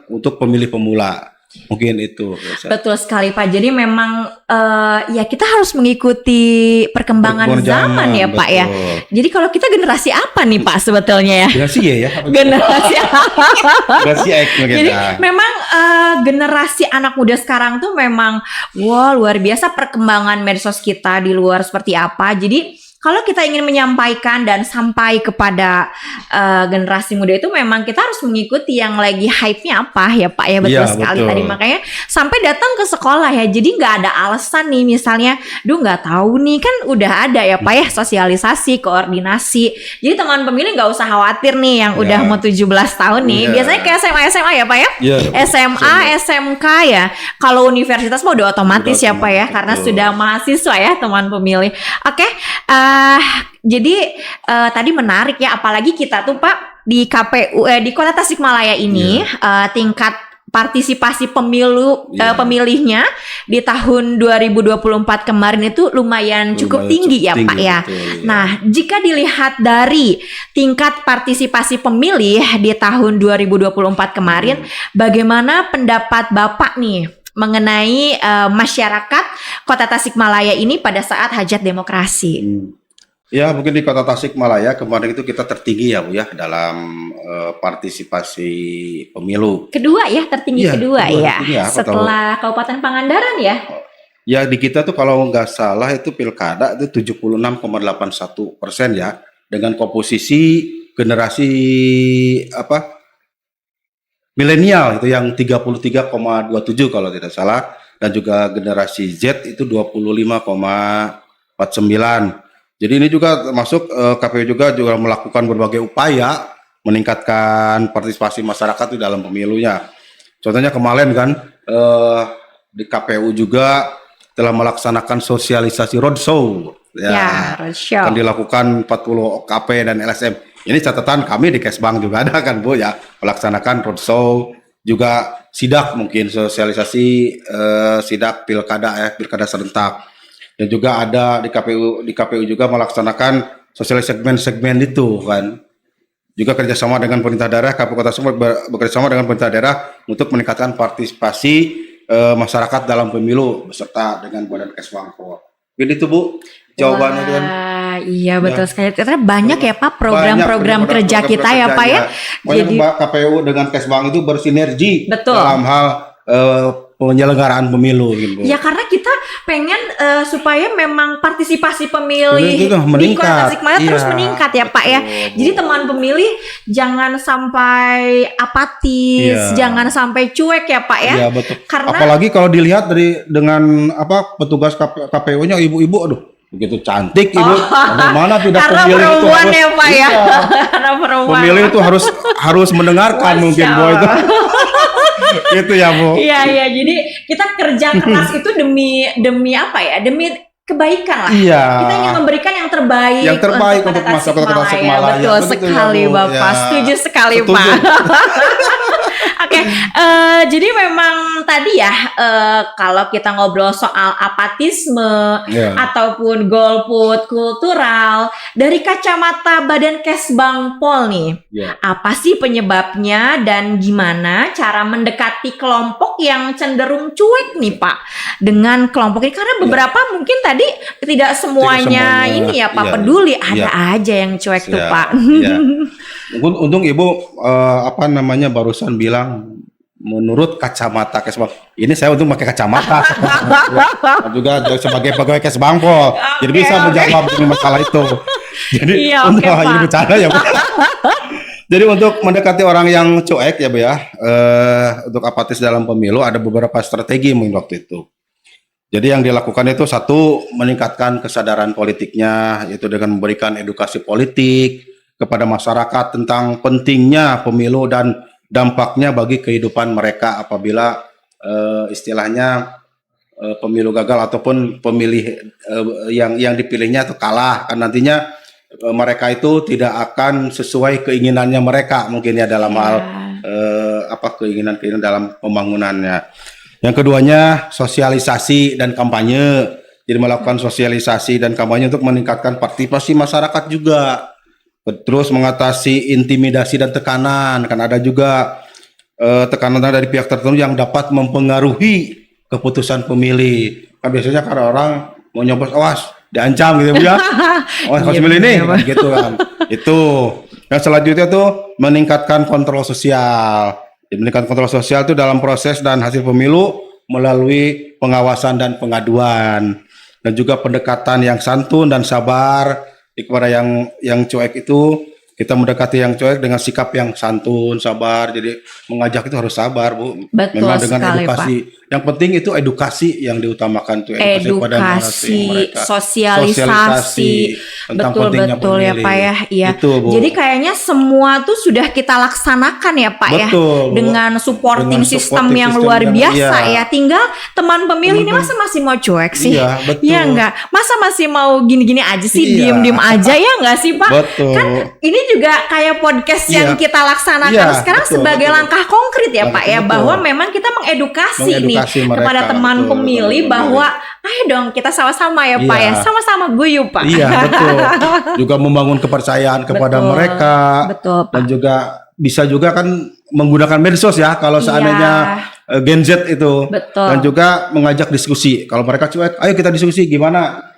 untuk pemilih pemula. Mungkin itu. Biasa. Betul sekali Pak. Jadi memang ya kita harus mengikuti perkembangan zaman ya Pak ya. betul. Jadi kalau kita generasi apa nih Pak sebetulnya ya? Generasi Y ya. Generasi apa? Generasi X mungkin. Jadi memang generasi anak muda sekarang tuh memang wah luar biasa perkembangan medsos kita di luar seperti apa. Jadi kalau kita ingin menyampaikan dan sampai kepada generasi muda itu memang kita harus mengikuti yang lagi hype-nya apa ya Pak ya, betul Iya, sekali betul. tadi, makanya sampai datang ke sekolah ya, jadi nggak ada alasan nih misalnya duh nggak tahu nih, kan udah ada ya Pak ya sosialisasi, koordinasi, jadi teman pemilih nggak usah khawatir nih yang udah Iya. mau 17 tahun nih, Iya. biasanya ke SMA ya Pak ya, Iya. SMA, SMK ya, kalau universitas mah udah otomatis Udah ya Pak ya, otomatis, karena betul. sudah mahasiswa ya teman pemilih. Oke, jadi tadi menarik ya, apalagi kita tuh Pak di KPU di Kota Tasikmalaya ini tingkat partisipasi pemilu pemilihnya di tahun 2024 kemarin itu lumayan cukup tinggi ya Pak ya. Betul, Nah, jika dilihat dari tingkat partisipasi pemilih di tahun 2024 kemarin, bagaimana pendapat Bapak nih mengenai masyarakat Kota Tasikmalaya ini pada saat hajat demokrasi? Ya, mungkin di Kota Tasikmalaya kemarin itu kita tertinggi ya Bu ya dalam partisipasi pemilu. Kedua ya, tertinggi Iya, kedua kedua ya, tertinggi ya, apa setelah Kabupaten Pangandaran ya. Ya di kita tuh kalau nggak salah itu pilkada itu 76,81% ya, dengan komposisi generasi apa milenial itu yang 33,27 kalau tidak salah, dan juga generasi Z itu 25,49. Jadi ini juga termasuk KPU juga melakukan berbagai upaya meningkatkan partisipasi masyarakat di dalam pemilunya. Contohnya kemarin kan di KPU juga telah melaksanakan sosialisasi roadshow. Ya, roadshow. Akan dilakukan 40 OKP dan LSM. Ini catatan kami di Kesbang juga ada kan Bu ya, melaksanakan roadshow, juga sidak mungkin sosialisasi sidak pilkada serentak. Dan juga ada di KPU juga melaksanakan sosialisasi segmen-segmen itu kan. Juga kerjasama dengan pemerintah daerah, KPU Kota Sumber bekerjasama dengan pemerintah daerah untuk meningkatkan partisipasi masyarakat dalam pemilu beserta dengan Badan Kesbangpol. Jadi itu Bu jawabannya kan. Iya betul sekali. Ternyata banyak ya Pak Banyak program-program kerja kita ya Pak ya. Jadi KPU dengan Kesbang itu bersinergi Betul. dalam hal penyelenggaraan pemilu gitu. Ya karena kita pengen supaya memang partisipasi pemilih Itu di meningkat. Kota Tasikmalaya terus Iya, meningkat ya Pak ya. betul, Bu. Jadi teman pemilih jangan sampai apatis, Iya. jangan sampai cuek ya Pak ya. Iya betul. Karena Apalagi kalau dilihat dengan petugas KPU-nya ibu-ibu, aduh begitu cantik ibu. Bagaimana tidak karena pemilih itu perempuan harus, ya Pak ya. iya, Karena perempuan. pemilih itu harus mendengarkan Masya mungkin Bu itu. Itu ya Bu. Iya, jadi kita kerja keras itu demi apa ya? Demi kebaikan lah. Iya. Kita ingin memberikan yang terbaik. Yang terbaik untuk Kota masyarakat Kota Tasikmalaya. Betul Betul ya, sekali Bu. Bapak. Ya. Setuju sekali Setuju. Pak. Oke, jadi memang tadi ya kalau kita ngobrol soal apatisme Iya. ataupun golput kultural dari kacamata Badan Kesbangpol nih, Iya. apa sih penyebabnya dan gimana cara mendekati kelompok yang cenderung cuek nih Pak dengan kelompok ini, karena beberapa mungkin tadi tidak semuanya, semuanya, ini ya Pak iya, peduli, iya. ada aja yang cuek tuh Ya, Pak. ya. Untung Ibu barusan bilang menurut kacamata Kesbang. Ini saya untuk pakai kacamata. Ya. Juga sebagai pegawai Kesbangpol. Jadi bisa menjawab masalah itu. Jadi Iya, untuk oke, Pak. ini bercanda ya, Bu. Jadi untuk mendekati orang yang cuek ya, Bu ya. Untuk apatis dalam pemilu ada beberapa strategi mungkin waktu itu. Jadi yang dilakukan itu satu, meningkatkan kesadaran politiknya, yaitu dengan memberikan edukasi politik kepada masyarakat tentang pentingnya pemilu dan dampaknya bagi kehidupan mereka apabila istilahnya pemilu gagal ataupun pemilih yang dipilihnya itu kalah, kan nantinya mereka itu tidak akan sesuai keinginannya mereka mungkin ya dalam hal keinginan dalam pembangunannya. Yang keduanya sosialisasi dan kampanye. Jadi melakukan sosialisasi dan kampanye untuk meningkatkan partisipasi masyarakat juga. Terus mengatasi intimidasi dan tekanan, kan ada juga. tekanan dari pihak tertentu yang dapat mempengaruhi keputusan pemilih. Kan biasanya kalau orang mau nyoblos, awas diancam gitu ya. Awas harus milih nih, kan gitu kan. Itu. Yang selanjutnya tuh meningkatkan kontrol sosial. Meningkatkan kontrol sosial itu dalam proses dan hasil pemilu melalui pengawasan dan pengaduan, dan juga pendekatan yang santun dan sabar kepada yang cuek itu. Kita mendekati yang cuek dengan sikap yang santun, sabar. Jadi mengajak itu harus sabar, Bu. Betul Memang dengan sekali, edukasi. Pak. Yang penting itu edukasi yang diutamakan tuh, kepada generasi mereka. Sosialisasi, tentang betul pentingnya ya pemilih. Pak ya. Iya. Itu, Bu. Jadi kayaknya semua tuh sudah kita laksanakan ya Pak ya, Betul, Bu. dengan supporting Dengan system supporting yang system luar yang- biasa iya. ya. Tinggal teman pemilih ini masa masih mau cuek sih? Iya, betul. Iya enggak? Masa masih mau gini-gini aja sih, Iya. diem-diem aja ya enggak sih Pak? Betul. Kan ini juga kayak podcast yang Iya. kita laksanakan Iya, sekarang betul, sebagai betul. langkah konkret ya Pak ya, Betul. bahwa memang kita mengedukasi nih Mengedukasi mereka, kepada teman betul, pemilih betul, bahwa ayo dong kita sama-sama ya Pak Iya. ya, sama-sama guyup Pak. Iya, betul. Juga membangun kepercayaan kepada Betul, mereka. betul, Pak. Dan juga bisa juga kan menggunakan medsos ya kalau Iya. seandainya Gen Z itu. Betul. Dan juga mengajak diskusi. Kalau mereka cuek, ayo kita diskusi gimana?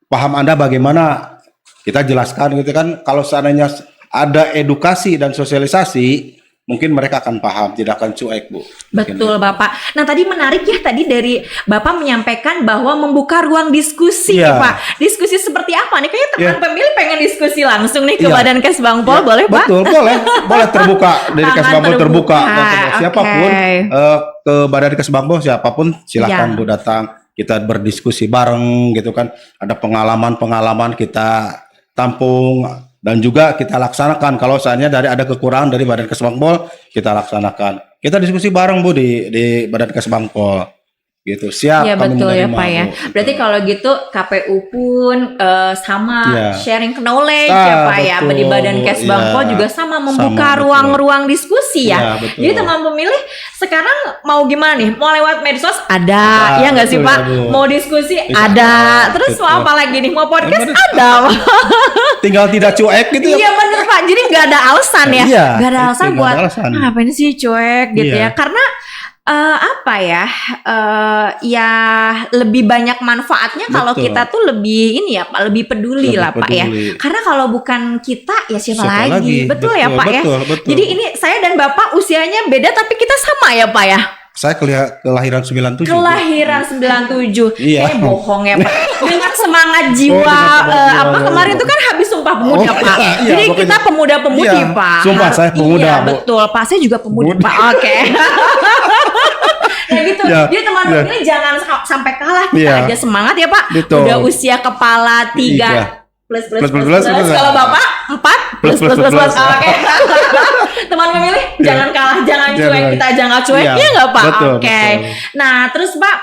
Paham Anda bagaimana? Kita jelaskan gitu kan. Kalau seandainya ada edukasi dan sosialisasi, mungkin mereka akan paham, tidak akan cuek, Bu. Betul Bapak. Nah tadi menarik ya, tadi dari Bapak menyampaikan bahwa membuka ruang diskusi Iya. nih Pak. Diskusi seperti apa nih? Kayaknya teman Iya. pemilih pengen diskusi langsung nih ke Iya. Badan Kesbangpol, Ya, boleh Pak? Betul, boleh terbuka dari Tangan Kesbangpol terbuka. terbuka, Siapapun oke. ke Badan Kesbangpol siapapun silakan Ya. Bu datang, kita berdiskusi bareng gitu kan. Ada pengalaman-pengalaman kita tampung dan juga kita laksanakan. Kalau seandainya ada kekurangan dari Badan Kesbangpol, kita laksanakan. Kita diskusi bareng Bu di Badan Kesbangpol. Gitu. Siap Iya kami betul ya menerima, Pak ya. Bu. Berarti kalau gitu KPU pun sama Iya. sharing knowledge Ah, ya Pak ya. betul, Di Badan Bu. Kesbangpol Iya. juga sama membuka Sama, betul. ruang-ruang diskusi ya. Iya, betul. Jadi teman pemilih sekarang mau gimana nih? Mau lewat medsos ada, ya nggak sih betul Pak? ya, Bu. Mau diskusi Iya, ada. Terus betul. mau apa lagi nih? Mau podcast Bener. ada. Tinggal tidak cuek gitu ya. Iya bener Pak. Jadi nggak ada alasan ya. Iya, Nggak ada itu alasan nggak buat ada alasan. ngapain sih cuek gitu Iya. ya. Karena apa ya? Ya lebih banyak manfaatnya kalau Betul. kita tuh lebih ini ya Pak, lebih peduli Lebih lah Pak ya. peduli. Karena kalau bukan kita ya siapa, Siapa lagi? lagi? Betul ya Pak ya. Betul. Jadi ini saya dan Bapak usianya beda tapi kita sama ya Pak ya. Saya kelahiran 97. Kelahiran 97. Iya. Kayaknya bohong ya Pak. Dengan semangat jiwa dengan semangat jiwa, apa ya, kemarin ya. itu kan habis Sumpah Pemuda Oh, Pak. iya, Jadi pokoknya. kita pemuda-pemudi Iya, Pak. sumpah saya pemuda, Iya Bu. betul Pak. Saya juga pemuda Pemuda. Pak. Oke. Ya gitu. Ya, Jadi teman ya. pemilih jangan sampai kalah. Kita Iya. aja semangat ya Pak. Betul. Udah usia kepala 3 Iya. plus. Plus. Kalau Bapak 4 plus. Plus. Oke. Teman pemilih jangan kalah, jangan cuek. Jangan. Kita jangan cuek Iya, ya nggak Pak? betul, Oke. betul. Nah, terus Pak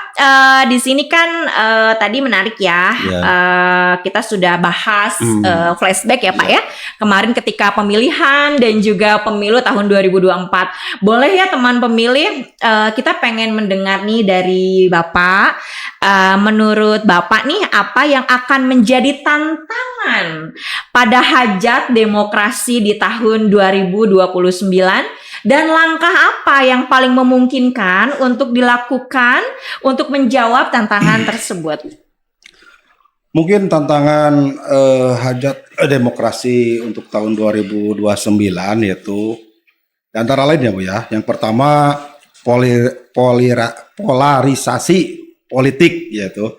di sini kan tadi menarik ya. Iya. Kita sudah bahas flashback ya Pak ya. Kemarin ketika pemilihan dan juga pemilu tahun 2024. Boleh ya teman pemilih, kita pengen mendengar nih dari Bapak. Menurut Bapak nih apa yang akan menjadi tantangan pada hajat demokrasi di tahun 2029 dan langkah apa yang paling memungkinkan untuk dilakukan untuk menjawab tantangan tersebut? Mungkin tantangan hajat demokrasi untuk tahun 2029 yaitu antara lain ya Bu ya. Yang pertama polarisasi politik yaitu.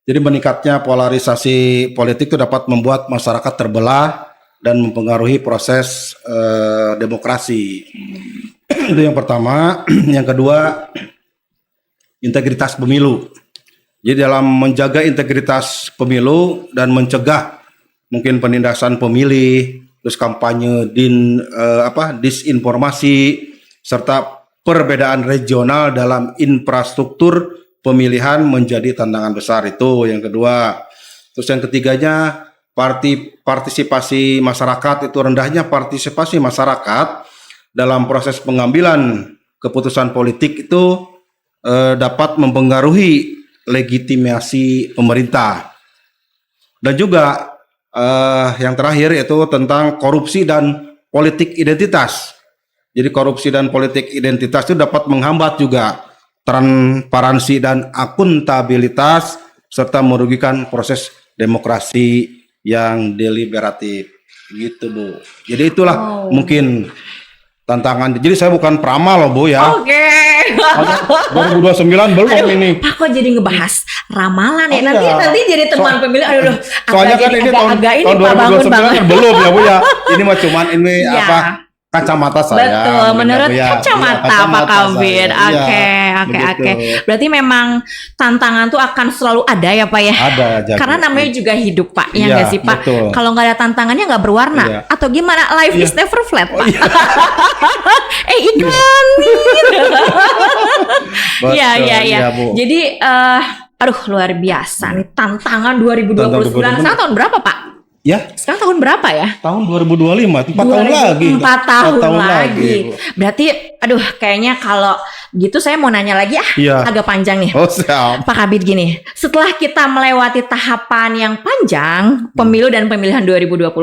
Jadi meningkatnya polarisasi politik itu dapat membuat masyarakat terbelah dan mempengaruhi proses demokrasi. Itu yang pertama. Yang kedua, integritas pemilu. Jadi dalam menjaga integritas pemilu dan mencegah mungkin penindasan pemilih, terus kampanye disinformasi serta perbedaan regional dalam infrastruktur pemilihan menjadi tantangan besar itu yang kedua. Terus yang ketiganya partisipasi masyarakat itu rendahnya partisipasi masyarakat dalam proses pengambilan keputusan politik itu dapat mempengaruhi legitimasi pemerintah. Dan juga yang terakhir yaitu tentang korupsi dan politik identitas. Jadi korupsi dan politik identitas itu dapat menghambat juga transparansi dan akuntabilitas serta merugikan proses demokrasi yang deliberatif gitu Bu. Jadi itulah mungkin tantangan. Jadi saya bukan peramal loh Bu ya. Oke. 2029 belum ini. Pak kok jadi ngebahas ramalan ya? Oh, Nanti iya. nanti jadi teman pemilih. Aduh, Soalnya kan ini agak ini tahun Pak bangun 2029 banget. kan belum ya Bu ya. Ini mah cuman ini Iya. apa? Kacamata saya. Betul, menurut Ya, kacamata iya, Pak Kabir. saya. Oke, Iya, oke, begitu. oke. Berarti memang tantangan tuh akan selalu ada ya Pak ya? Ada aja. Karena Bu. namanya juga hidup Pak, ya Iya, nggak sih Pak? betul. Kalau nggak ada tantangannya nggak berwarna. Iya. Atau gimana? Life Iya. is never flat Pak. Iya. Iklan nih. Betul, Iya, iya, iya. iya, Bu. Jadi, aduh luar biasa nih tantangan 2029. Tantangan Sekarang tahun berapa Pak? Ya, Sekarang tahun berapa ya? tahun 2025, 4 tahun lagi. 4 tahun, 4 tahun lagi. Bu. Berarti, aduh, kayaknya kalau gitu saya mau nanya lagi Iya. agak panjang nih. Oh, siap. Pak Kabir gini, setelah kita melewati tahapan yang panjang, pemilu dan pemilihan 2024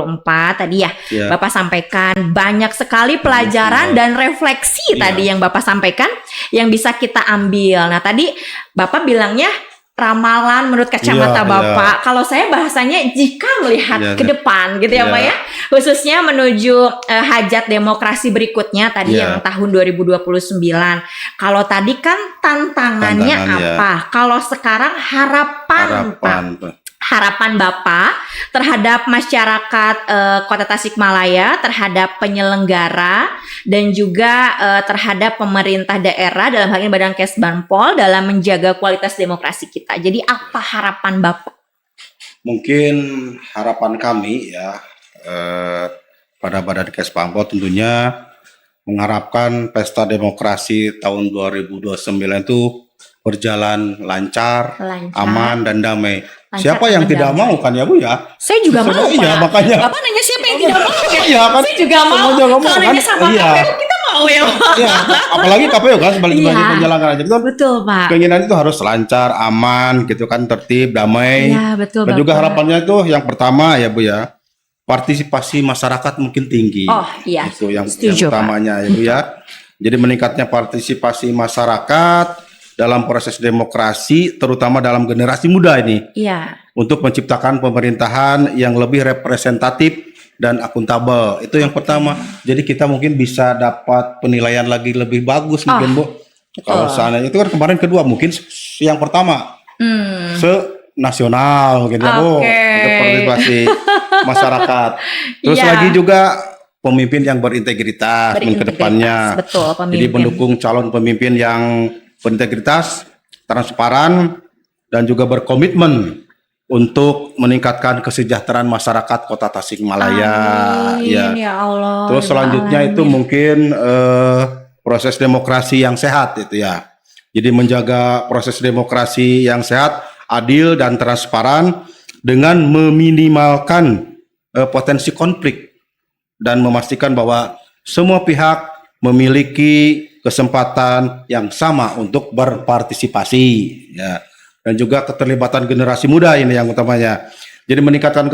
tadi ya, Iya. Bapak sampaikan banyak sekali pelajaran dan refleksi Iya. tadi yang Bapak sampaikan yang bisa kita ambil. Nah tadi Bapak bilangnya ramalan menurut kacamata Iya, Bapak. Kalau saya bahasanya jika melihat Iya, ke depan gitu ya iya. Pak ya, khususnya menuju hajat demokrasi berikutnya tadi Iya. yang tahun 2029. Kalau tadi kan tantangannya Tantangan, ya. apa? Kalau sekarang harapan, Pak. Harapan. Harapan Bapak terhadap masyarakat Kota Tasikmalaya, terhadap penyelenggara dan juga terhadap pemerintah daerah dalam hal ini Badan Kesbanpol dalam menjaga kualitas demokrasi kita. Jadi apa harapan Bapak? Mungkin harapan kami ya pada Badan Kesbanpol tentunya mengharapkan pesta demokrasi tahun 2029 itu berjalan lancar, Lancar. aman dan damai. Lancar Siapa yang dan tidak damai. mau kan ya Bu ya? Saya juga mau, Pak. Iya, makanya. Bapak nanya siapa yang tidak mau ya? Iya, kan? Saya juga mau. Semuanya ngomong, Kalau kan? nanya sama Iya. KPU kita mau ya, Pak. Iya, apalagi KPU kan sebagai Iya. penyelenggara. Jadi kan Betul, Pak. keinginan itu harus lancar, aman, gitu kan, tertib, damai. Iya, betul, Dan juga Bapak. harapannya itu yang pertama ya Bu ya, partisipasi masyarakat mungkin tinggi. Oh, iya. Itu yang Setuju, Pak. utamanya ya Bu ya. Jadi meningkatnya partisipasi masyarakat dalam proses demokrasi, terutama dalam generasi muda ini, Iya. untuk menciptakan pemerintahan yang lebih representatif dan akuntabel. Itu yang pertama. Jadi kita mungkin bisa dapat penilaian lagi lebih bagus mungkin Bu. Kalau seandainya itu kan kemarin kedua, mungkin yang pertama Hmm. se-nasional mungkin ya Bu. Oke. Untuk partisipasi masyarakat. Terus Iya. lagi juga pemimpin yang berintegritas ke depannya. Betul, Jadi pemimpin. mendukung calon pemimpin yang berintegritas, transparan, dan juga berkomitmen untuk meningkatkan kesejahteraan masyarakat Kota Tasikmalaya. Amin, ya Allah. Terus ya selanjutnya Alamin. itu mungkin proses demokrasi yang sehat itu ya. Jadi menjaga proses demokrasi yang sehat, adil dan transparan dengan meminimalkan potensi konflik dan memastikan bahwa semua pihak memiliki kesempatan yang sama untuk berpartisipasi ya. Dan juga keterlibatan generasi muda ini yang utamanya. Jadi meningkatkan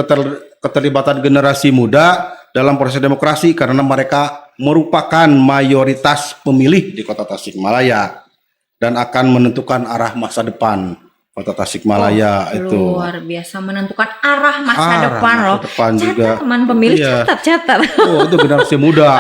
keterlibatan generasi muda dalam proses demokrasi karena mereka merupakan mayoritas pemilih di Kota Tasikmalaya dan akan menentukan arah masa depan Kota Tasikmalaya itu. Luar biasa menentukan arah masa Arah depan masa loh. depan Catat juga. teman pemilih, Iya. catat. Oh, itu generasi muda.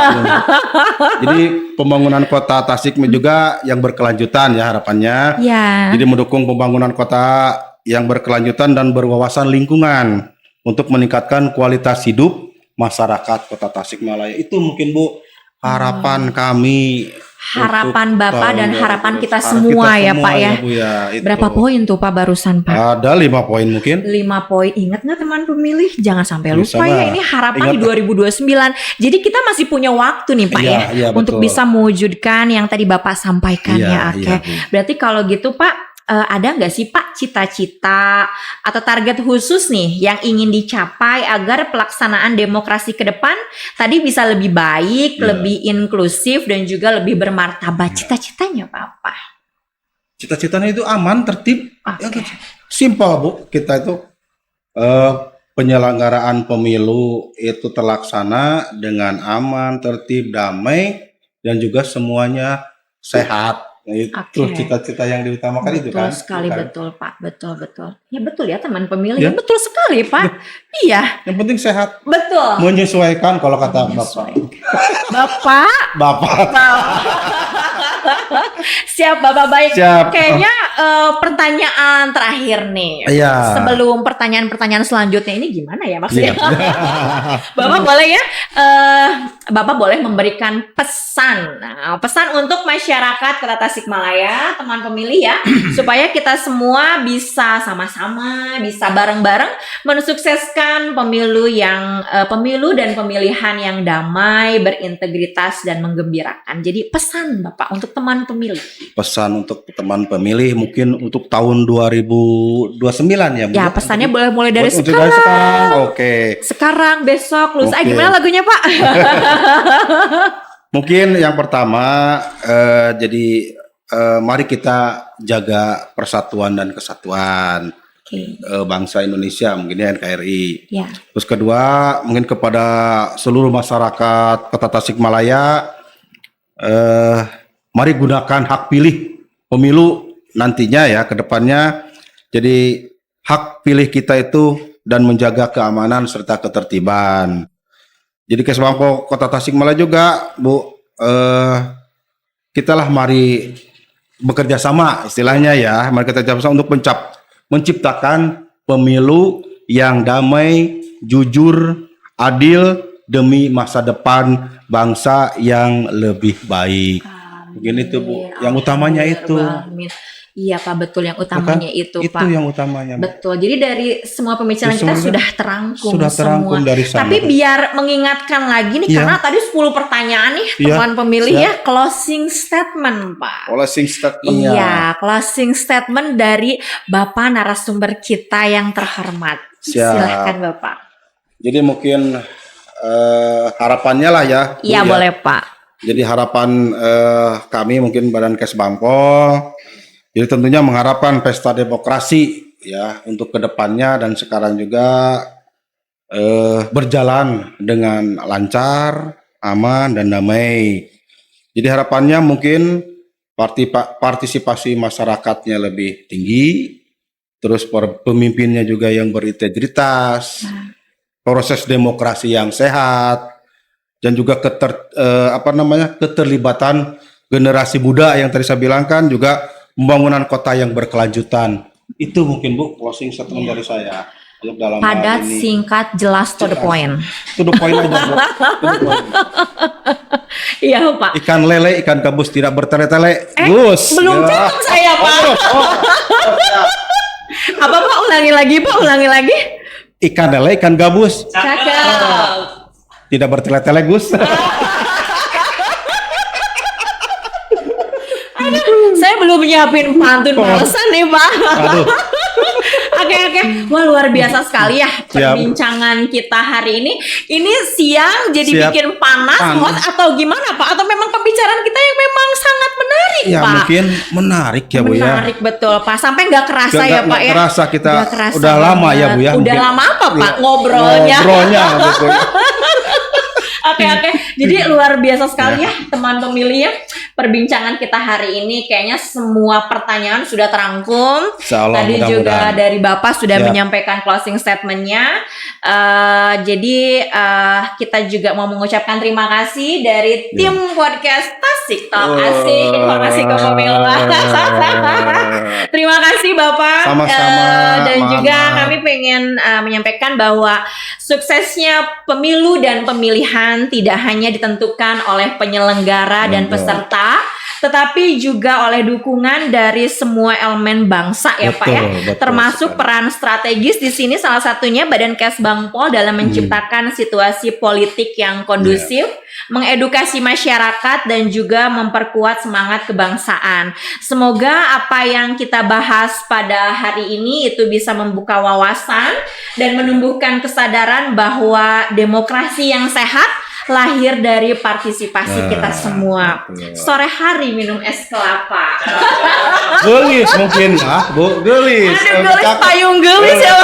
Jadi pembangunan Kota Tasik juga yang berkelanjutan ya harapannya. Ya. Jadi mendukung pembangunan kota yang berkelanjutan dan berwawasan lingkungan untuk meningkatkan kualitas hidup masyarakat Kota Tasikmalaya. Itu mungkin Bu harapan kami. Harapan untuk Bapak dan tahun harapan 2020. kita semua ya, Pak ya. Bu, ya, itu. Berapa poin tuh Pak barusan Pak? Ada 5 poin mungkin. 5 poin. Ingat nggak teman pemilih? Jangan sampai Bisa, lupa ya. Mbak. Ini harapan Ingat. di 2029. Jadi kita masih punya waktu nih Pak Iya, ya. iya, untuk betul. bisa mewujudkan yang tadi Bapak sampaikan Iya, ya. Oke. iya, Bu. Berarti kalau gitu Pak, ada nggak sih Pak cita-cita atau target khusus nih yang ingin dicapai agar pelaksanaan demokrasi ke depan tadi bisa lebih baik, Iya. lebih inklusif dan juga lebih bermartabat? Cita-citanya Pak apa? Cita-citanya itu aman, tertib. Ya, Oke. simpel Bu, kita itu penyelenggaraan pemilu itu terlaksana dengan aman, tertib, damai dan juga semuanya sehat. Nah, itu Oke. cita-cita yang diutamakan itu Betul kan. sekali, Bukan. betul Pak, betul. Ya betul ya teman pemilih, Ya. betul sekali Pak. Iya, Yang penting sehat, betul. menyesuaikan kalau kata Bapak, Bapak. siap Bapak baik. Siap. Kayaknya pertanyaan terakhir nih. Iya. Sebelum pertanyaan-pertanyaan selanjutnya ini gimana ya maksudnya? Iya. Bapak boleh ya, Bapak boleh memberikan pesan. Nah, pesan untuk masyarakat Kota Tasikmalaya, teman pemilih ya, supaya kita semua bisa sama-sama, bisa bareng-bareng mensukseskan pemilu dan pemilihan yang damai, berintegritas dan menggembirakan. Jadi pesan Bapak untuk teman pemilih. Pesan untuk teman pemilih mungkin untuk tahun 2029 ya. Bu? Ya pesannya boleh mulai dari Untuk sekarang. sekarang. Oke. Sekarang, besok, lusa. Oke. Gimana lagunya Pak? Mungkin yang pertama jadi mari kita jaga persatuan dan kesatuan Oke. bangsa Indonesia, mungkin ya NKRI. Ya. Terus kedua mungkin kepada seluruh masyarakat Kota Tasikmalaya, mari gunakan hak pilih pemilu nantinya ya ke depannya. Jadi hak pilih kita itu dan menjaga keamanan serta ketertiban. Jadi Kesbangpol Kota Tasikmalaya juga, Bu, kita lah mari bekerja sama istilahnya ya, mari kita bekerja sama untuk menciptakan pemilu yang damai, jujur, adil demi masa depan bangsa yang lebih baik. Mungkin itu Bu, yang utamanya itu. Amin. Iya Pak, betul yang utamanya itu Itu Pak. yang utamanya. Bu. Betul. Jadi dari semua pembicaraan kita sudah terangkum Sudah terangkum semua. dari sana. Tapi biar mengingatkan lagi nih, Iya. karena tadi 10 pertanyaan nih Iya, teman pemilih siap. ya, closing statement Pak. Closing statement-nya. Iya, closing statement dari Bapak narasumber kita yang terhormat. Siap. Silahkan Bapak. Jadi mungkin harapannya lah ya. Bu, Iya ya. boleh Pak. Jadi harapan kami mungkin Badan Kesbangpol, jadi tentunya mengharapkan pesta demokrasi ya untuk kedepannya dan sekarang juga berjalan dengan lancar, aman dan damai. Jadi harapannya mungkin partisipasi masyarakatnya lebih tinggi, terus pemimpinnya juga yang berintegritas, proses demokrasi yang sehat, dan juga keterlibatan generasi muda yang tadi saya bilangkan, juga pembangunan kota yang berkelanjutan. Itu mungkin Bu closing statement dari saya untuk dalam hal Padat, ini. singkat, jelas, to the point. To the point aja Bu. To the point. Iya Pak. Ikan lele, ikan gabus tidak bertele-tele. Gus. Belum Ya. cakep saya Pak. Apa Pak? Ulangi lagi Pak, ulangi lagi. Ikan lele, ikan gabus Cakep. tidak bertele-tele Gus. Saya belum nyiapin pantun balasan nih Pak. Aduh. Oke. Wah luar biasa sekali ya Siap. perbincangan kita hari ini. Ini siang jadi Siap. bikin panas, Panas. hot atau gimana Pak? Atau memang pembicaraan kita yang memang sangat menarik Ya Pak? mungkin menarik ya Bu ya. Menarik betul Pak. Sampai nggak kerasa ya Pak Nggak ya? kerasa kita Nggak kerasa udah lama ya Bu ya. Udah Mungkin. lama apa Pak Iya. ngobrolnya? Ngobrolnya gitu. Oke. Jadi luar biasa sekali ya teman pemilih ya. Perbincangan kita hari ini kayaknya semua pertanyaan sudah terangkum. Insya Allah, Tadi juga mudah-mudahan. dari Bapak sudah Ya. menyampaikan closing statementnya. Jadi kita juga mau mengucapkan terima kasih dari tim podcast Tasik Talk Asik Informasi Kepemiluan. Terima kasih Bapak. Sama-sama, Dan Mama. juga kami pengen menyampaikan bahwa suksesnya pemilu dan pemilihan tidak hanya ditentukan oleh penyelenggara dan Betul. peserta, tetapi juga oleh dukungan dari semua elemen bangsa ya Pak ya. Betul Termasuk sekali. peran strategis di sini salah satunya Badan Kesbangpol dalam menciptakan situasi politik yang kondusif, mengedukasi masyarakat dan juga memperkuat semangat kebangsaan. Semoga apa yang kita bahas pada hari ini itu bisa membuka wawasan dan menumbuhkan kesadaran bahwa demokrasi yang sehat lahir dari partisipasi kita semua. betul. Sore hari minum es kelapa. Gelis mungkin ya, Bu. Gelis. Aduh, gelis payung gelis ya.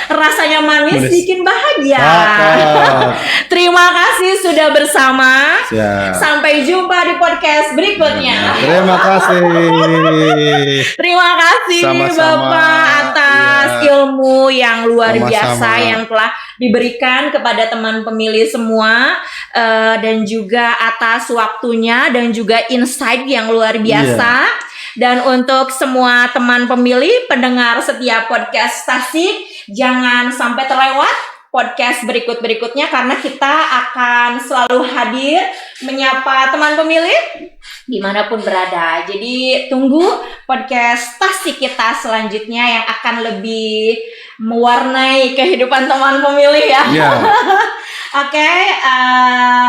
Rasanya manis, Manis. bikin bahagia. Cakep. Terima kasih sudah bersama. Siap. Sampai jumpa di podcast berikutnya. Terima kasih. Terima kasih Sama-sama. Bapak atas Iya. ilmu yang luar Sama-sama. biasa yang telah diberikan kepada teman pemilih semua, dan juga atas waktunya dan juga insight yang luar biasa. Iya. Dan untuk semua teman pemilih, pendengar setiap podcast Tasik, jangan sampai terlewat podcast berikut-berikutnya karena kita akan selalu hadir menyapa teman pemilih dimanapun berada. Jadi tunggu podcast Tasik kita selanjutnya yang akan lebih mewarnai kehidupan teman pemilih ya. Iya. Oke,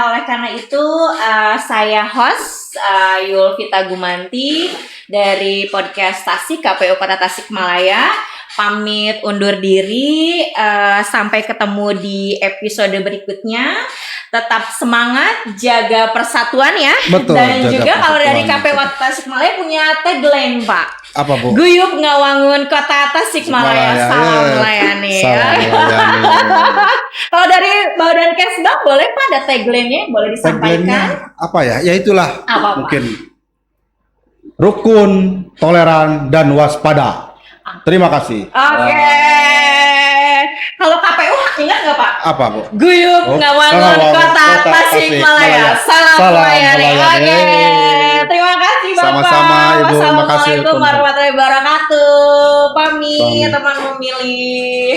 oleh karena itu saya host Yulvita Gumanti dari podcast Tasik KPU Kota Tasikmalaya pamit undur diri, sampai ketemu di episode berikutnya. Tetap semangat, jaga persatuan ya. Betul, Dan jaga juga kalau dari persatuan. KPU Kota Tasikmalaya punya tagline Pak, Apa, Bu? Guyup Ngawangun Kota Tasikmalaya, salam melayani. Salam melayani. Kalau dari Badan Kesbak boleh Pak ada tagline-nya boleh disampaikan? Tagline-nya apa ya? Ya itulah. Apa, Pak? Mungkin rukun, toleran, dan waspada. Terima kasih. Oke. Kalau KPU ingat nggak Pak? Apa, Bu? Guyup Oh, Ngawangun Ngawangun Kota Kota Tasikmalaya, Tasikmalaya. salam Salam melayani. melayani. Oke. Terima kasih Bapak. Sama-sama, Ibu. Wassalamualaikum Makasih. warahmatullahi wabarakatuh. Pamit Pamit. teman memilih.